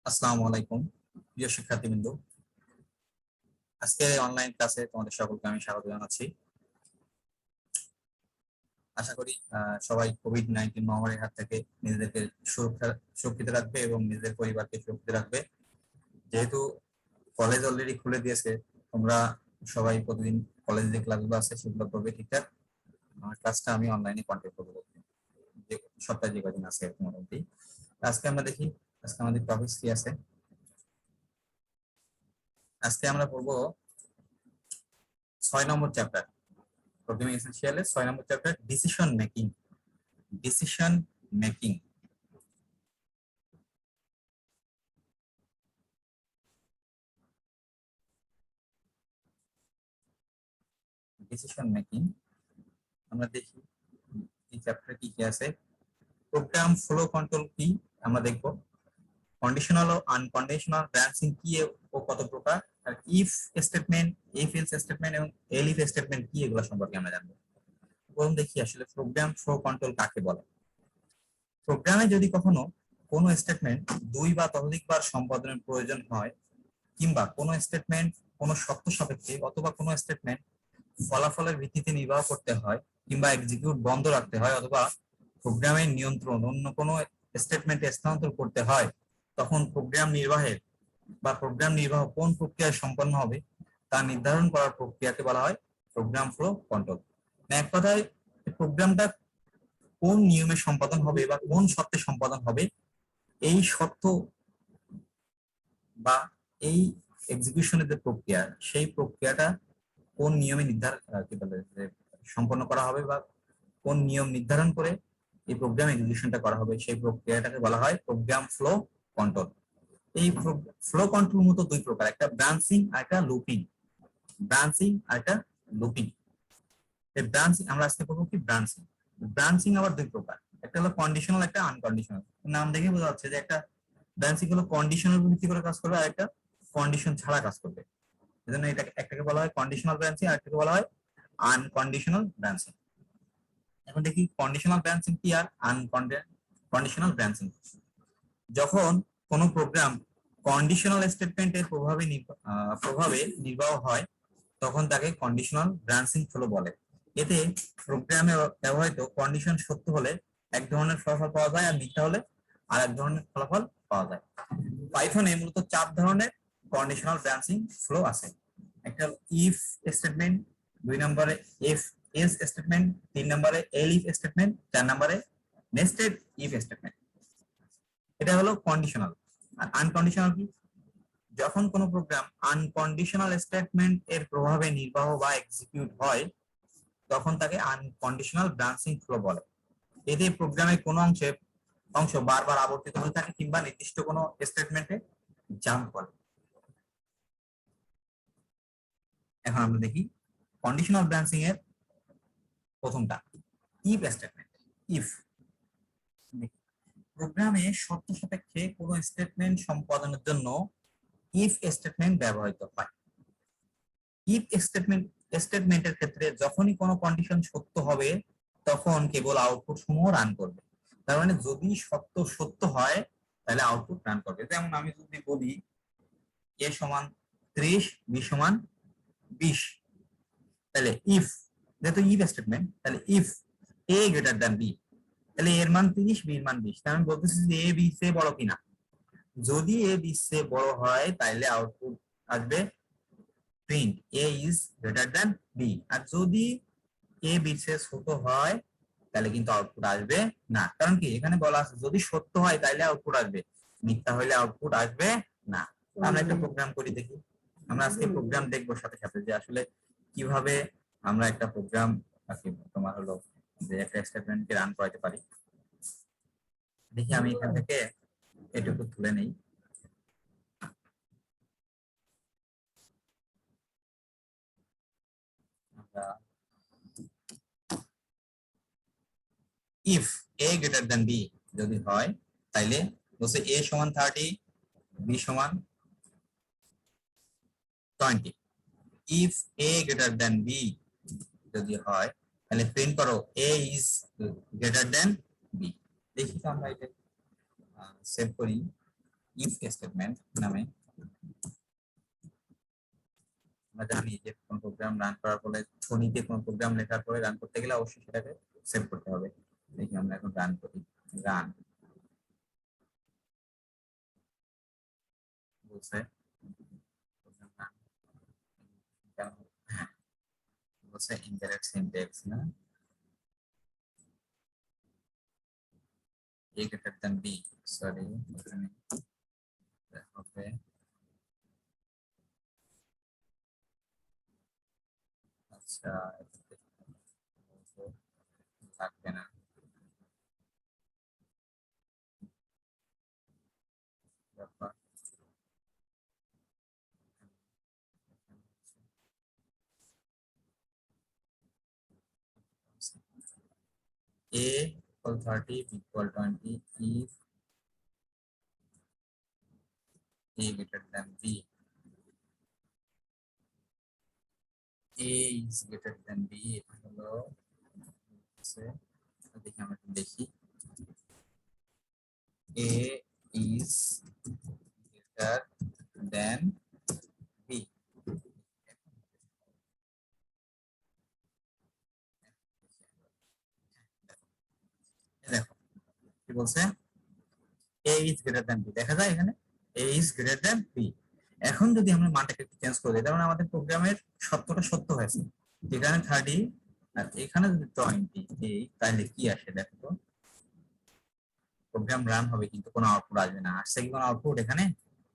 আসসালামু আলাইকুম প্রিয় শিক্ষার্থীবৃন্দ। আজকের অনলাইন ক্লাসে তোমাদের সকলকে আমি স্বাগত জানাচ্ছি। আশা করি সবাই কোভিড-19 মহামারীর হাত থেকে নিজেদেরকে সুরক্ষিত রাখবে এবং নিজেদের পরিবারকে সুরক্ষিত রাখবে। যেহেতু কলেজ অলরেডি খুলে দিয়েছে, তোমরা সবাই প্রতিদিন কলেজে যে ক্লাসগুলো আছে সেগুলো করবে ঠিকঠাক। আমার ক্লাসটা আমি অনলাইনে কন্ট্যাক্ট করবো যে সপ্তাহে যে কদিন আছে মোটামুটি। আজকে আমরা দেখি আজকে আমাদের টপিক কি আছে। আজকে আমরা পড়বো 6 নম্বর চ্যাপ্টার, প্রোগ্রামিং এসেনশিয়ালের 6 নম্বর chapter, decision making. Decision making decision making আমরা দেখি এই চ্যাপ্টারে কি কি আছে। প্রোগ্রাম ফ্লো কন্ট্রোল কি আমরা দেখব, কন্ডিশনাল ও আনকন্ডিশনাল ব্রাঞ্চিং কি ও কত প্রকার, আর if statement, if else statement এবং এলিফ স্টেটমেন্ট কি, এগুলো সম্পর্কে আমরা জানবো। প্রথম দেখি আসলে প্রোগ্রাম ফ্লো কন্ট্রোল কাকে বলে। প্রোগ্রামে যদি কখনো কোনো স্টেটমেন্ট দুই বা ততোধিকবার সম্পাদনের প্রয়োজন হয়, কিংবা কোনো স্টেটমেন্ট কোনো শর্ত সাপেক্ষে অথবা কোনো স্টেটমেন্ট ফলাফলের ভিত্তিতে নির্বাহ করতে হয়, কিংবা এক্সিকিউট বন্ধ রাখতে হয়, অথবা প্রোগ্রামের নিয়ন্ত্রণ অন্য কোনো স্টেটমেন্টে স্থানান্তর করতে হয়, তখন প্রোগ্রাম নির্বাহ কোন প্রক্রিয়ায় সম্পন্ন হবে তা নির্ধারণ করার প্রক্রিয়াকে বলা হয় প্রোগ্রাম ফ্লো কন্ট্রোল। এক কথায় প্রোগ্রামটা কোন নিয়মে সম্পাদন হবে বা কোন শর্তে সম্পাদন হবে, এই শর্ত বা এই এক্সিকিউশনের যে প্রক্রিয়া, সেই প্রক্রিয়াটা কোন নিয়মে সম্পন্ন করা হবে বা কোন নিয়ম নির্ধারণ করে এই প্রোগ্রাম এক্সিকিউশনটা করা হবে, সেই প্রক্রিয়াটাকে বলা হয় প্রোগ্রাম ফ্লো কন্ট্রোল। এই ফ্লো কন্ট্রোল মূলত দুই প্রকার, একটা ব্রাঞ্চিং আর একটা লুপিং। এই ব্রাঞ্চিং আমরা আজকে পড়বো কি ব্রাঞ্চিং। ব্রাঞ্চিং আবার দুই প্রকার, একটা হলো কন্ডিশনাল, একটা আনকন্ডিশনাল। নাম দেখে বোঝা যাচ্ছে যে একটা ব্রাঞ্চিং হলো কন্ডিশনের উপর ভিত্তি করে কাজ করবে আর একটা কন্ডিশন ছাড়া কাজ করবে। এজন্য এটাকে একটাকে বলা হয় কন্ডিশনাল ব্রাঞ্চিং আর একটাকে বলা হয় আনকন্ডিশনাল ব্রাঞ্চিং। এখন দেখি কন্ডিশনাল ব্রাঞ্চিং কি আর আনকন্ডিশনাল ব্রাঞ্চিং। যখন কোনো প্রোগ্রাম কন্ডিশনাল স্টেটমেন্টের প্রভাবে নির্বাহ হয়, তখন তাকে কন্ডিশনাল ব্রাঞ্চিং ফ্লো বলে। এতে প্রোগ্রামে ব্যবহৃত কন্ডিশন সত্য হলে এক ধরনের ফলাফল পাওয়া যায়, আর মিথ্যা হলে আর এক ধরনের ফলাফল পাওয়া যায়। পাইথনে মূলত 4 ধরনের কন্ডিশনাল ব্রাঞ্চিং ফ্লো আছে। একটা ইফ স্টেটমেন্ট, 2 নম্বরে এফ এলস স্টেটমেন্ট, 3 নম্বরে এলিফ স্টেটমেন্ট, 4 নম্বরে নেস্টেড ইফ স্টেটমেন্ট। এটা হলো কন্ডিশনাল। আর আনকন্ডিশনাল কি, যখন কোনো প্রোগ্রাম আনকন্ডিশনাল স্টেটমেন্ট এর প্রভাবে নির্বাহ বা এক্সিকিউট হয়, তখন তাকে আনকন্ডিশনাল ব্রাঞ্চিং ফ্লো বলে। এতে প্রোগ্রামের কোনো অংশ বারবার আবর্তিত হতে থাকে কিংবা নির্দিষ্ট কোনো স্টেটমেন্টে জাম্প করে। এখন আমরা দেখি কন্ডিশনাল ব্রাঞ্চিং এর প্রথমটা, ইফ স্টেটমেন্ট। ইফ প্রোগ্রামে শর্ত সাপেক্ষে কোনো স্টেটমেন্ট সম্পাদনের জন্য ইফ স্টেটমেন্ট ব্যবহৃত হয়। ইফ স্টেটমেন্টের ক্ষেত্রে যখনই কোনো কন্ডিশন সত্য হবে, তখন কেবল আউটপুট সমূহ রান করবে। তার মানে যদি সত্য হয় তাহলে আউটপুট রান করবে। যেমন আমি যদি বলি a সমান 30, b সমান 20, তাহলে ইফ, যেহেতু ইফ স্টেটমেন্ট, তাহলে if a greater than b, তাহলে এর মান 30, b এর মান 20। তাহলে আমি বলতেছি যে a b চেয়ে বড় কিনা। যদি a b চেয়ে বড় হয় তাহলে আউটপুট আসবে print a is greater than b, আর যদি a b চেয়ে ছোট হয় তাহলে কিন্তু আউটপুট আসবে না। কারণ কি, এখানে বলা আছে যদি সত্য হয় তাহলে আউটপুট আসবে, মিথ্যা হলে আউটপুট আসবে না। আমরা একটা প্রোগ্রাম করি দেখি। আমরা আজকে প্রোগ্রাম দেখবো সাথে সাথে যে আসলে কিভাবে আমরা একটা প্রোগ্রাম তোমার হলো যে একটা স্টেটমেন্টকে রান করাতে পারি। দেখি আমি এখান থেকে এটুকু তুলে নেই। If a greater than b যদি হয়, তাইলে বলছে a সমান 30, b সমান 20। If a greater than b যদি হয়, তাহলে প্রিন্ট করো a is greater than b। দেখি তো আমরা এটা সেভ করি। ইফ স্টেটমেন্ট নামে আমরা জানি যে কোন প্রোগ্রাম রান করার পরে ছড়িতে কোন প্রোগ্রাম লেখার পরে রান করতে গেলে অবশ্যই সেটাকে সেভ করতে হবে। দেখি আমরা এখন রান করি, রান বলছে বলছে ইনকারেক্ট সিনট্যাক্স না, a greater than b, sorry এখানে হবে আচ্ছা লাগবে না, ব্যাপার a equal 30 b equal 20 if a greater than b, a is greater than b, এটা হলো দেখি আমরা দেখি a is greater than b, দেখো কি বলছে a is greater than b, দেখা যায় এখানে a is greater than b। এখন যদি আমরা মানটাকে একটু চেঞ্জ করে দিই তার মানে আমাদের প্রোগ্রামের সত্যটা সত্য হয়েছে, এখানে 30 আর এখানে যদি 20 তাহলে কি আসে দেখো তো, প্রোগ্রাম রান হবে কিন্তু কোনো আউটপুট আসবে না। আসছে কি কোনো আউটপুট? এখানে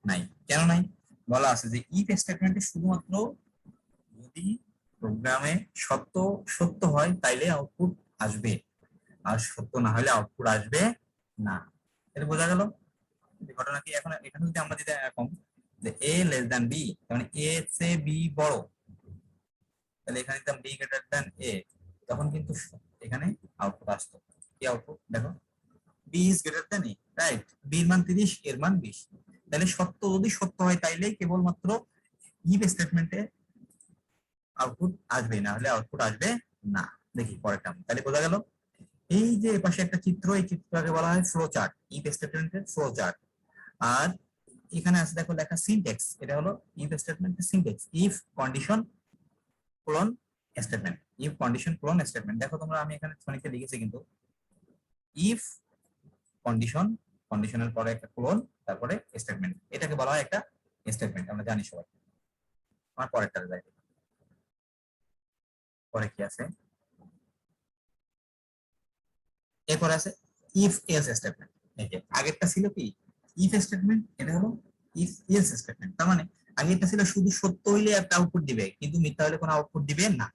নাই। কেন নাই? বলা আছে যে ইফ স্টেটমেন্টে শুধুমাত্র যদি প্রোগ্রামে সত্য সত্য হয় তাইলে আউটপুট আসবে, আর সত্য না হলে আউটপুট আসবে না। এটা বোঝা গেল ঘটনা কি? এখন এখানে যদি আমরা যদি এরকম যে a লেস দ্যান b, মানে a সে b বড়, তাহলে এখানে দিতাম b গ্রেটার দ্যান a, তখন কিন্তু এখানে আউটপুট আসতো। কি আউটপুট দেখো, b is greater than a, right? b এর মান 30, এর মান 20, তাহলে সত্য যদি সত্য হয় তাইলে কেবলমাত্র ইফ স্টেটমেন্টে আউটপুট আসবে, না হলে আউটপুট আসবে না। দেখি পরেরটা, তাহলে বোঝা গেল এই যে পাশে একটা চিত্র, এই চিত্রটাকে বলা হয় ফ্লো চার্ট, ইফ স্টেটমেন্টের ফ্লো চার্ট। আর এখানে আছে দেখো লেখা সিনট্যাক্স, এটা হলো ইফ স্টেটমেন্টের syntax, if condition colon statement, if condition colon statement. দেখো তোমরা আমি এখানে ফোনিতে লিখেছি কিন্তু ইফ কন্ডিশন, কন্ডিশনের পরে একটা কোলন, তারপরে স্টেটমেন্ট, এটাকে বলা হয় একটা স্টেটমেন্ট, আমরা জানি সবাই। আমার পরেরটাতে যাই, পরে কি আছে, এরপরে আছে ইফ এলস স্টেটমেন্ট। এই যে আগেরটা ছিল কি ইফ স্টেটমেন্ট, এটা হলো ইফ এলস স্টেটমেন্ট। তার মানে আগেরটা ছিল শুধু সত্য হইলে একটা আউটপুট দিবে কিন্তু মিথ্যা হলে কোনো আউটপুট দিবে না।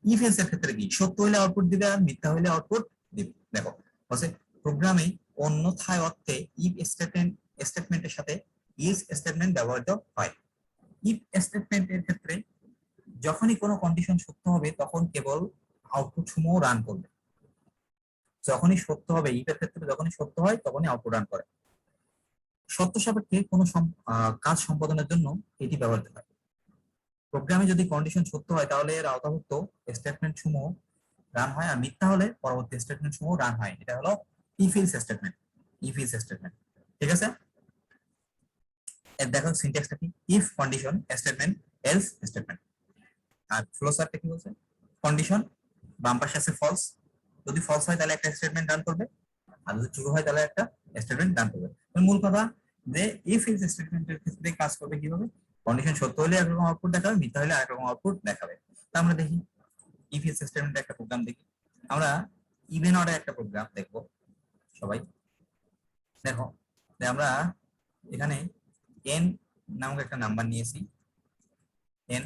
ইফ এলস এর ক্ষেত্রে কি সত্য হইলে আউটপুট দিবে আর মিথ্যা হইলে আউটপুট দিবে। দেখো বলছে প্রোগ্রামে অন্যথায় অর্থে ইফ স্টেটমেন্ট স্টেটমেন্টের সাথে ইলস স্টেটমেন্ট ব্যবহৃত হয়। ইফ স্টেটমেন্টের ক্ষেত্রে যখনই কোনো কন্ডিশন সত্য হবে তখন কেবল আউটপুট সমূহ রান করবে, যখনই সত্য হবে ইফ এর ক্ষেত্রে যখনই সত্য হয় তখনই আউটপুট রান করে। সত্য সাপেক্ষে কোনো কাজ সম্পাদনের জন্য এটি ব্যবহৃত হয়। প্রোগ্রামে যদি কন্ডিশন সত্য হয় তাহলে এর আওতাভুক্ত স্টেটমেন্ট সমূহ রান হয়, আর মিথ্যা হলে পরবর্তী স্টেটমেন্ট সমূহ রান হয়। এটা হলো if else statement, if else statement. ঠিক আছে, এর দেখো সিনট্যাক্সটা কি, if condition statement else statement. আর ফ্লো চার্টটা কি বলছে, কন্ডিশন বাম পাশে আছে ফলস, যদি ফলস হয় তাহলে একটা স্টেটমেন্ট রান করবে, আর যদি ট্রু হয় তাহলে একটা স্টেটমেন্ট রান করবে। মূল কথা যে ইফ এলস স্টেটমেন্টের ক্ষেত্রে কাজ করবে কিভাবে, কন্ডিশন সত্য হলে একরকম আউটপুট দেখাবে, মিথ্যা হলে আরেক রকম আউটপুট দেখাবে। তা আমরা দেখি ইফ এলস স্টেটমেন্টের একটা প্রোগ্রাম দেখি। আমরা ইভেন অর্ডার একটা প্রোগ্রাম দেখবো সবাই। দেখো যে আমরা এখানে এন নামক একটা নাম্বার নিয়েছি, এন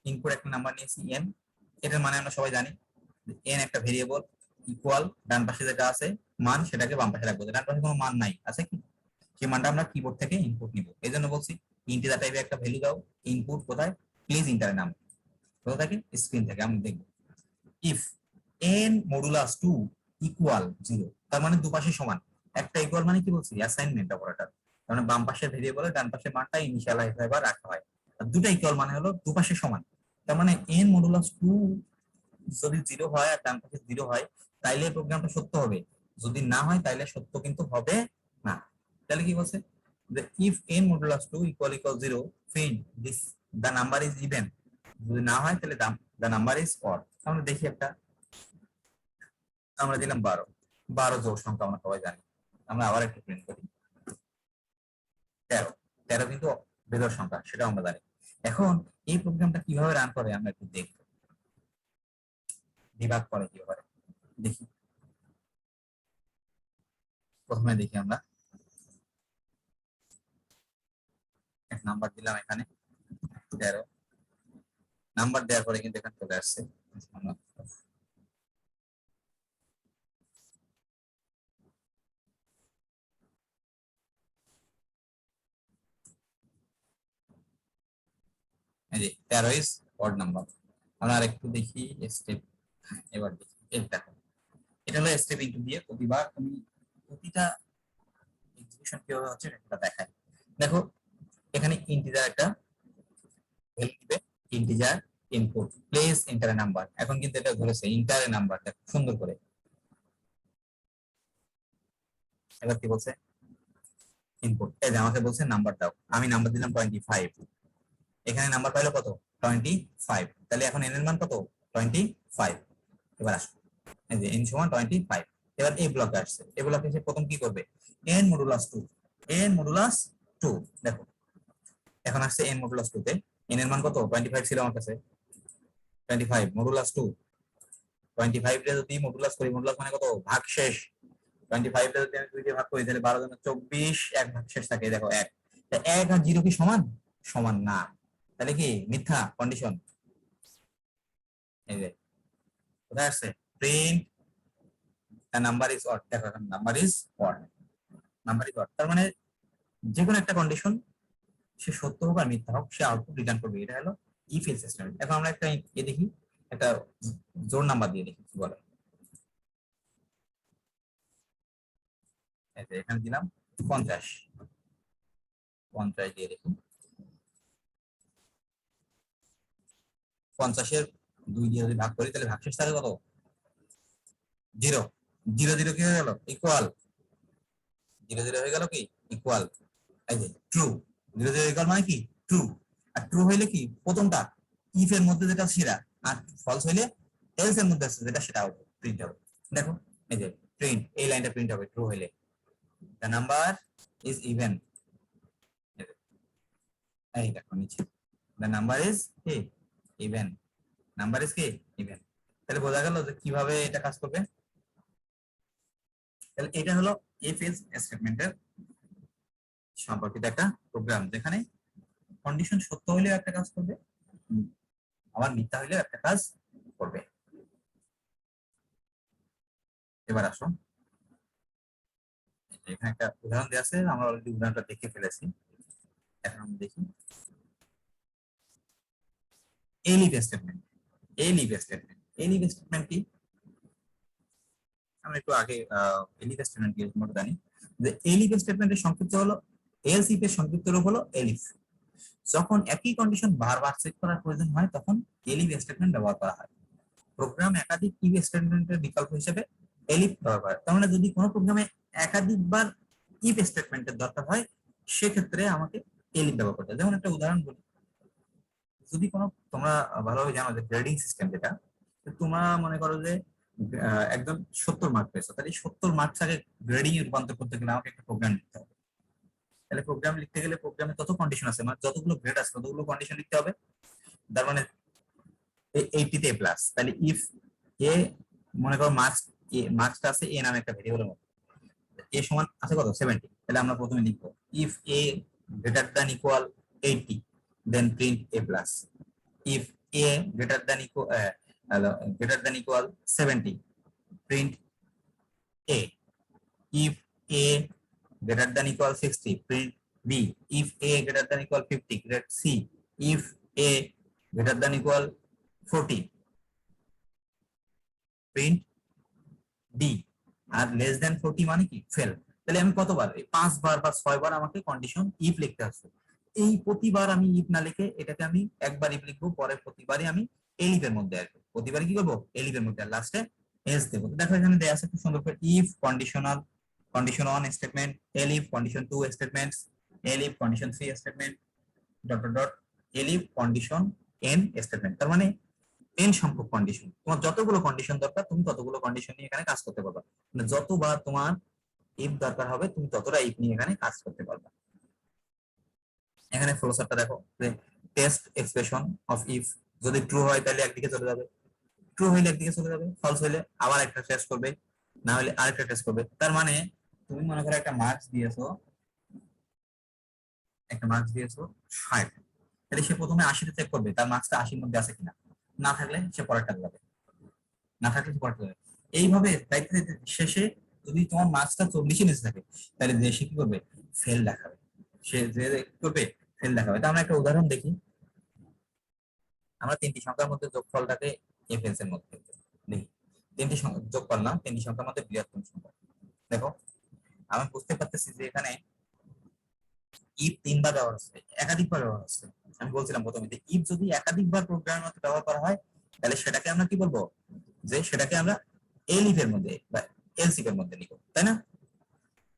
ইনপুট একটা নাম্বার নিয়েছি এন, এটার মানে আমরা সবাই জানি এন একটা ভেরিয়েবল, ইকুয়াল ডান পাশে যেটা আছে মান সেটাকে বাম পাশে রাখবো, ডান পাশে কোনো মান নাই আছে কি, সেই মানটা আমরা কিবোর্ড থেকে ইনপুট নিব। এই জন্য বলছি ইন্টিজার টাইপের একটা ভ্যালু দাও, ইনপুট কোথায়, প্লিজ ইন্টারের নাম কোথা থেকে, স্ক্রিন থেকে আমরা দেখবো। ইফ এন মডুলাস 2 ইকুয়াল 0, তার মানে দুপাশে সমান। একটা ইকুয়াল মানে কি বলছি, অ্যাসাইনমেন্ট অপারেটর, তার মানে বাম পাশের ভেরিয়েবলের ডান পাশের মানটা ইনিশিয়ালাইজ হয় বা রাখা হয়। আর দুটা ইকুয়াল মানে হলো দুপাশে সমান। তার মানে এন মডুলাস 2 যদি 0 হয় আর ডান পাশে 0 হয় তাইলে প্রোগ্রামটা সত্য হবে, যদি না হয় তাইলে সত্য কিন্তু হবে না। তাহলে কি বলছে, যে if n modulus 2 equal 0 print this the number is even, যদি না হয় তাহলে the number is odd। আমরা দেখি একটা, আমরা দিলাম 12, 12 জোড় সংখ্যা আমরা সবাই জানি। আমরা আবার একটু প্রিন্ট করি 13, 13 কিন্তু বেজোড় সংখ্যা, সেটা আমরা জানি। এখন এই প্রোগ্রামটা কিভাবে রান করে আমরা একটু দেখব, ডিবাগ করে কিভাবে দেখি। প্রথমে দেখি আমরা এক নাম্বার দিলাম, এখানে 13 নাম্বার দেওয়ার পরে কিন্তু এখানে চলে আসছে এই যে 13 ইজ অড নাম্বার। আমরা আরেকটু দেখি স্টেপ, এবার দেখি এই দেখো, এটা হলো স্টেপ ইনটু দিয়ে প্রতিবার তুমি প্রতিটা এক্সিকিউশন কিভাবে হচ্ছে এটা দেখায়। দেখো এখানে ইন্টিজার একটা ভ্যালু দিবে, integer input place enter number. এখন কিন্তু এটা ধরেছে ইন্টার নাম্বারটা সুন্দর করে। এবার কি বলছে ইনপুট, এই যে আমাকে বলছে নাম্বার দাও, আমি নাম্বার দিলাম 25, এখানে নাম্বার পাইলো কত 25, তাহলে এখন n এর মান কত 25। এবার আসো এই যে n সমান 25, এবার এই ব্লকে আসছে, এই ব্লকে এসে প্রথম কি করবে n মডুলাস 2, n মডুলাস 2। দেখো এখন আসছে n মডুলাস 2 তে n এর মান কত 25 ছিল আমার কাছে, 25 মডুলাস 2, 25 রে যদি মডুলাস করি, মডুলাস মানে কত ভাগ শেষ, 25 রে যদি আমি 2 দিয়ে ভাগ করি তাহলে 12 জন্য 24, এক ভাগ শেষ থাকে। দেখো 1, 1 আর 0 কি সমান, সমান না, তাহলে কি মিথ্যা কন্ডিশন। এই যে কোথায় আসছে print the number is odd, দেখো এখন number is odd, number is odd, তার মানে যে কোনো একটা কন্ডিশন সে সত্য হোক আর মিথ্যা হোক সে আউটপুট রিটার্ন করবে। এটা হলো ইফ এলস স্টেটমেন্ট। এখন আমরা একটা দেখি, একটা জোড় নাম্বার দিয়ে দেখি কি বলে। এখানে দিলাম 50, 50 দিয়ে দেখি, 50-এর 2 দিয়ে যদি ভাগ করি তাহলে ভাগশেষ থাকে কত 0, 0 0 কি হয়ে গেল ইকুয়াল, 0 0 হয়ে গেল কি ইকুয়াল, এই যে ট্রু, 0 0 ইকুয়াল মানে কি ট্রু। আর ট্রু হইলে কি প্রথমটা ইফ এর মধ্যে যেটা সেটা, আর ফলস হইলে এলস এর মধ্যে আছে যেটা সেটা আউট প্রিন্ট হবে। দেখো এই যে প্রিন্ট, এই লাইনটা প্রিন্ট হবে ট্রু হইলে the number is even, এই দেখো নিচে the number is কি even, নাম্বার ইজ কি ইভেন। তাহলে বোঝা গেল যে কিভাবে এটা কাজ করবে। তাহলে এটা হলো ইফ এলস স্টেটমেন্টের সম্পর্কিত একটা প্রোগ্রাম, যেখানে কন্ডিশন সত্য হলেও একটা কাজ করবে, আবার মিথ্যা হলেও একটা কাজ করবে। এবার আসো এখানে একটা উদাহরণ দেওয়া আছে, আমরা অলরেডি উদাহরণটা দেখে ফেলেছি। এখন আমরা দেখি এলিফ স্টেটমেন্ট। এলিফ স্টেটমেন্ট, এলিফ স্টেটমেন্ট কি আমরা একটু আগে এলিফ স্টেটমেন্ট কি আমরা জানি যে এলিফ স্টেটমেন্টের সংক্ষিপ্ত হলো এলস ইফ এর সংক্ষিপ্ত রূপ হলো এলিফ। যখন একই কন্ডিশন বারবার চেক করার প্রয়োজন হয় তখন এলিফ স্টেটমেন্ট ব্যবহার করা হয়। প্রোগ্রাম একাধিক ইফ স্টেটমেন্টের বিকল্প হিসেবে এলিফ ব্যবহার করে। তার মানে যদি কোনো প্রোগ্রামে একাধিকবার ইফ স্টেটমেন্টের দরকার হয় সেক্ষেত্রে আমাকে এলিফ ব্যবহার করতে হয়। যেমন একটা উদাহরণ বলি, যদি কোনো তোমরা ভালোভাবে জানো যে গ্রেডিং সিস্টেম যেটা, তোমরা মনে করো যে একদম 70 মার্ক পেয়েছো, তাহলে 70 মার্কটাকে গ্রেডিং এ রূপান্তর করতে গেলে আমাকে একটা প্রোগ্রাম লিখতে হবে। তাহলে প্রোগ্রাম লিখতে গেলে প্রোগ্রামে তত কন্ডিশন আছে, মানে যতগুলো গ্রেড আছে ততগুলো কন্ডিশন লিখতে হবে। তার মানে 80 তে প্লাস, তাহলে ইফ এ মনে করো মার্কসটা আছে এ নামে একটা ভেরিয়েবলের মধ্যে, এ সমান আছে কত 70, তাহলে আমরা প্রথমে লিখবো if A greater than equal 80 then print A plus. If A greater than equal 70 print a. If a greater than equal 60 print b. If a greater than equal 50 print c. If a greater than equal 40 print d, আর less than 40 মানে কি fail. তাহলে আমি কতবার 5 বার বা 6 বার আমাকে condition if লিখতে হবে। এই প্রতিবার আমি ইফ না লিখে এটাকে আমি একবার ইফ লিখবো, পরে প্রতিবারই আমি এলিফ এর মধ্যে আসবো, প্রতিবার কি করবো এলিফ এর মধ্যে, আর লাস্টে এলস দেবো। দেখো এখানে দেয়া আছে খুব সুন্দর করে if conditional condition 1 statement, elif condition 2 statements, elif condition 3 statement dot dot dot elif condition n statement. তার মানে n সংখ্যক কন্ডিশন, তোমার যতগুলো কন্ডিশন দরকার তুমি ততগুলো কন্ডিশন নিয়ে এখানে কাজ করতে পারবা, মানে যতবার তোমার ইফ দরকার হবে তুমি ততটা ইফ নিয়ে এখানে কাজ করতে পারবা। এখানে ফ্লো চার্টটা দেখো যে টেস্ট এক্সপ্রেশন অফ ইফ, যদি ট্রু হয় তাহলে একদিকে চলে যাবে, ট্রু হইলে একদিকে চলে যাবে, ফলস হইলে আবার একটা টেস্ট করবে, না হলে আরেকটা টেস্ট করবে। তার মানে তুমি মনে করো একটা মার্কস দিয়েছো, একটা মার্কস দিয়েছো 60, তাহলে সে প্রথমে 80তে চেক করবে তার মার্কসটা 80-র মধ্যে আছে কিনা, না থাকলে সে পরেরটা যাবে, না থাকলে সে পরেরটা যাবে। এইভাবে দায়িত্ব দিতে শেষে যদি তোমার মার্কসটা 40 নিচে থাকে তাহলে যে সে কি করবে, ফেল দেখাবে, সে যে কি করবে, ফেল দেখাবে। তা আমরা একটা উদাহরণ দেখি, আমরা তিনটি সংখ্যার মধ্যে যোগফলটাকে এফএলস এর মধ্যে দেখি, তিনটি যোগ করলাম, তিনটি সংখ্যার মধ্যে বৃহত্তম সংখ্যা। দেখো আমি বুঝতে পারতেছি যে এখানে ইফ 3 বার ব্যবহার হচ্ছে, একাধিকবার ব্যবহার হচ্ছে। আমি বলছিলাম প্রথমে যে ইফ যদি একাধিকবার প্রোগ্রামের মধ্যে ব্যবহার করা হয় তাহলে সেটাকে আমরা কি বলবো, যে সেটাকে আমরা এলিফ এর মধ্যে বা এলসিফ এর মধ্যে নিব, তাই না?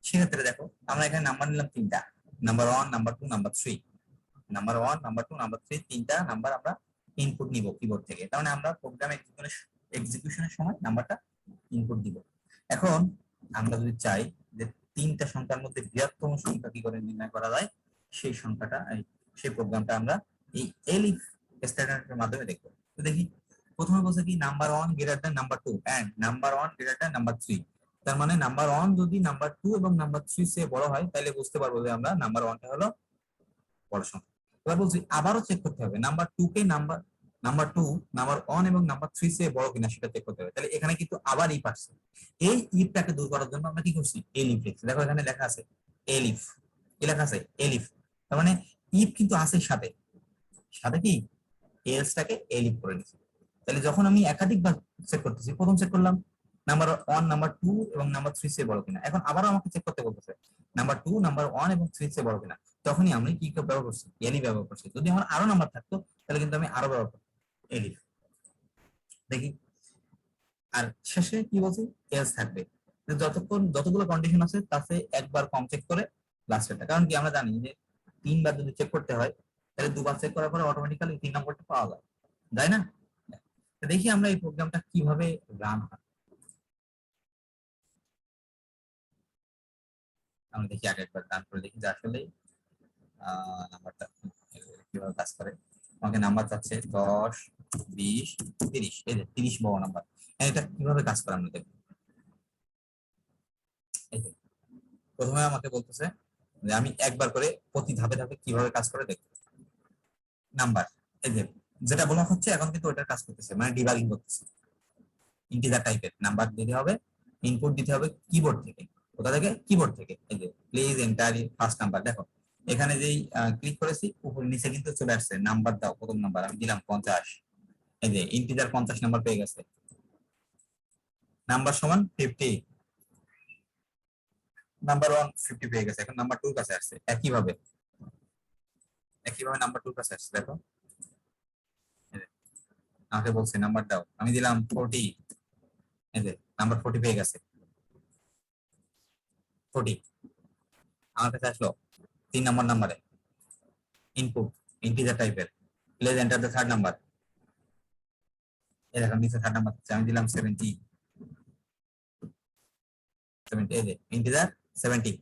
সেক্ষেত্রে দেখো আমরা এখানে নাম্বার নিলাম 3টা, number 1, number 2, number 3, number 1, number 2, number 3, 3টা নাম্বার আমরা ইনপুট নিব কিবোর্ড থেকে। তার মানে আমরা প্রোগ্রাম এক্সিকিউশনের সময় নাম্বারটা ইনপুট দিব। এখন আমরা যদি চাই যে 3টা সংখ্যার মধ্যে বৃহত্তম সংখ্যা কি করে নির্ণয় করা যায়, সেই সংখ্যাটা সেই প্রোগ্রামটা আমরা এই এলিফ স্টেটমেন্টের মাধ্যমে দেখব। তো দেখি প্রথমে বলছে কি number 1 greater than number 2 and number 1 greater than number 3। তার মানে নাম্বার 1 যদি নাম্বার 2 এবং নাম্বার 3 চেয়ে বড় হয় তাহলে বুঝতে পারবো যে আমরা নাম্বার 1টা হলো বড় সংখ্যা। এবার বলছি আবারও চেক করতে হবে নাম্বার 2 কে নাম্বার 2 নাম্বার 1 এবং নাম্বার 3 চেয়ে বড় কিনা সেটা চেক করতে হবে। তাহলে এখানে কিন্তু আবার ইফ আসছে, এই ইফটাকে দূর করার জন্য আমরা কি করছি, এলিফ লিখছি। দেখো এখানে লেখা আছে এলিফ, কি লেখা আছে, এলিফ। তার মানে ইফ কিন্তু আছে সাথে, সাথে কি এলসটাকে এলিফ করে নিছি। তাহলে যখন আমি একাধিকবার চেক করতেছি, প্রথম চেক করলাম নাম্বার 1 নাম্বার 2 এবং নাম্বার 3 চেয়ে বড় কিনা, এখন আবারও আমাকে চেক করতে বলতেছে নাম্বার 2 নাম্বার 1 এবং 3 চেয়ে বড় কিনা, তখনই আমি কি ব্যবহার করছি, এলিফ ব্যবহার করছি। যদি আমার আরো নাম্বার থাকতো তাহলে কিন্তু আমি আরো ব্যবহার করতাম এলিফ। দেখি আর শেষে কি বলছি, এলস থাকবে। যতক্ষণ যতগুলো কন্ডিশন আছে তাতে একবার কম চেক করে লাস্টেরটা, কারণ কি আমরা জানি যে 3বার যদি চেক করতে হয় তাহলে 2বার চেক করার পরে অটোমেটিক্যালি 3 নম্বরটা পাওয়া যায়, তাই না? দেখি আমরা এই প্রোগ্রামটা কিভাবে রান হয়। আমরা দেখি আগে একবার রান করে দেখি যে আসলে নাম্বারটা কিভাবে কাজ করে। আমাকে নাম্বার চাচ্ছে 10, 20, 30, এই যে 30 বড় নাম্বার। এটা কিভাবে কাজ করে আমরা দেখব। এই যে প্রথমে আমাকে বলতেছে যে আমি একবার করে প্রতি ধাপে ধাপে কিভাবে কাজ করে দেখব। নাম্বার এই যে যেটা বলা হচ্ছে এখন কিন্তু ওটার কাজ করতেছে, মানে ডিবাগিং করতেছে। ইন্টিজার টাইপের নাম্বার দিতে হবে, ইনপুট দিতে হবে কিবোর্ড থেকে। কোথা থেকে, কিবোর্ড থেকে। এই যে প্লিজ এন্টার ফার্স্ট নাম্বার, দেখো এখানে যেই ক্লিক করেছি উপরে নিচে কিন্তু চলে আসছে নাম্বার দাও, প্রথম নাম্বার আমি দিলাম 50, এই যে ইন্টিজার 50 নাম্বার পেয়ে গেছে। নাম্বার সমান 50, নাম্বার 1 50 পেয়ে গেছে। এখন নাম্বার 2 এর কাছে আসছে একইভাবে, একইভাবে নাম্বার 2 এর কাছে আসছে। দেখো আমাকে বলছে নাম্বার দাও, আমি দিলাম 40, এই যে নাম্বার 40 পেয়ে গেছে। 40 আমার কাছে আসলো 3 নম্বর নাম্বারে, ইনপুট ইন্টিজার টাইপের, please enter the third number. এরকম নিচে থার্ড নাম্বার আমি দিলাম 70, 70 এই যে ইন্টিজার 70।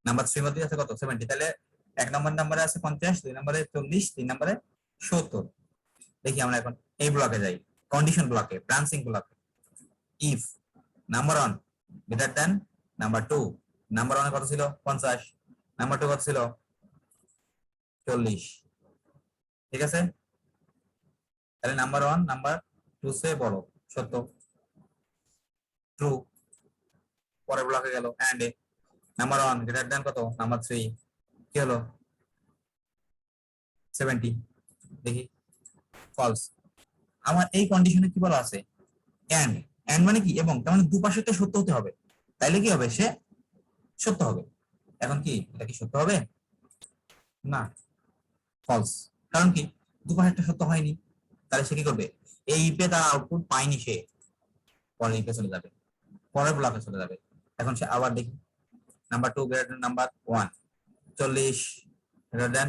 নাম্বার 3 মধ্যে আছে কত, 70। তাহলে 1 নম্বর নাম্বারে আছে 50, 2 নম্বরে 40, 3 নম্বরে 70। দেখি আমরা এখন এই ব্লকে যাই, কন্ডিশন ব্লকে, ব্রাঞ্চিং ব্লকে। If number 1 greater than number 2, number 1 কত ছিল 50, নাম্বার 2 কত ছিল 40, ঠিক আছে? তাহলে নাম্বার 1 নাম্বার 2 সে বড়, সত্য, ট্রু। পরের ব্লকে গেল and A, number 1 greater than কত, নাম্বার 3, কি হলো 70, দেখি ফলস। আমার এই কন্ডিশনে কি বলা আছে, এন্ড, এন্ড মানে কি এবং, তার মানে দুপাশেরটা সত্য হতে হবে, তাইলে কি হবে, সে সত্য হবে। এখন কি এটা কি সত্য হবে, না, ফলস। কারণ কি দুপাশেরটা সত্য হয়নি, তাহলে সে কি করবে, এই ইপে তার আউটপুট পায়নি, সে পরের ইপে চলে যাবে, পরের ব্লকে চলে যাবে। এখন সে আবার দেখি number 2 greater number 1, 40 greater than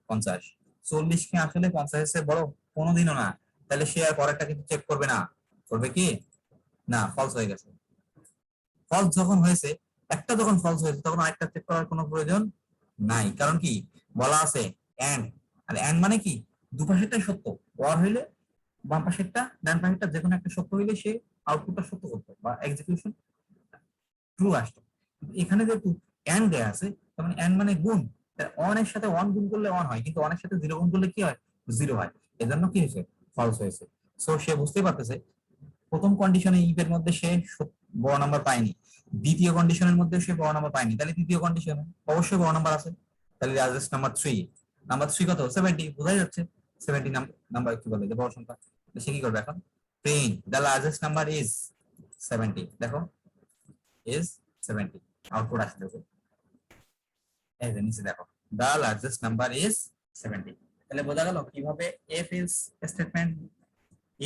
50, 40 কি আসলে 50 এর চেয়ে বড়? কোনোদিনও না। তাহলে সে আর পরেরটা কিন্তু চেক করবে না, করবে কি না, ফলস হয়ে গেছে। ফলস যখন হয়েছে, একটা যখন ফলস হয়েছে তখন আরেকটা চেক করার কোনো প্রয়োজন নাই, কারণ কি বলা আছে এন্ড। আর এন্ড মানে কি, দুপাশেরটাই সত্য, ওর হইলে বাম পাশেরটা ডান পাশেরটা যে কোনো একটা সত্য হইলে সে আউটপুটটা সত্য করতো বা এক্সিকিউশন ট্রু আসতো। কিন্তু এখানে যেহেতু এন্ড দেয়া আছে, তার মানে এন্ড মানে গুণ, ওয়ান এর সাথে ওয়ান গুণ করলে ওয়ান হয়, কিন্তু ওয়ান এর সাথে জিরো গুণ করলে কি হয়, জিরো হয়। এজন্য কি হয়েছে, ফলস হয়েছে। সো সে বুঝতে পারতেছে প্রথম কন্ডিশনে ইফ এর মধ্যে সে বড় নাম্বার পায়নি, দ্বিতীয় কন্ডিশনের মধ্যে সে বড় নাম্বার পায়নি, তাহলে তৃতীয় কন্ডিশনে অবশ্যই বড় নাম্বার আছে। তাহলে লার্জেস্ট নাম্বার 3, নাম্বার 3 কত, 70, বোঝাই যাচ্ছে 70 নাম্বার কি বলে যে বড় সংখ্যা। সে কি করবে এখন, print the largest number is 70, দেখো ইজ 70, আউটপুট আসতেছে এই যে নিচে দেখো, দ্য লার্জেস্ট নাম্বার ইজ 70। তাহলে বোঝা গেল কিভাবে if is statement,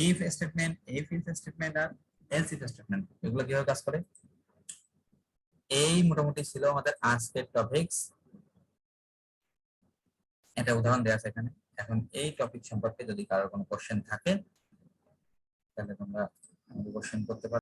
if statement, if is statement আর এলস ইফ স্টেটমেন্ট এগুলো কিভাবে কাজ করে। এই মোটামুটি ছিল আমাদের আজকের টপিকস। এটা উদাহরণ দেওয়া আছে এখানে। এখন এই টপিক সম্পর্কে যদি কারোর কোনো কোশ্চেন থাকে তাহলে তোমরা কোশ্চেন করতে পারো।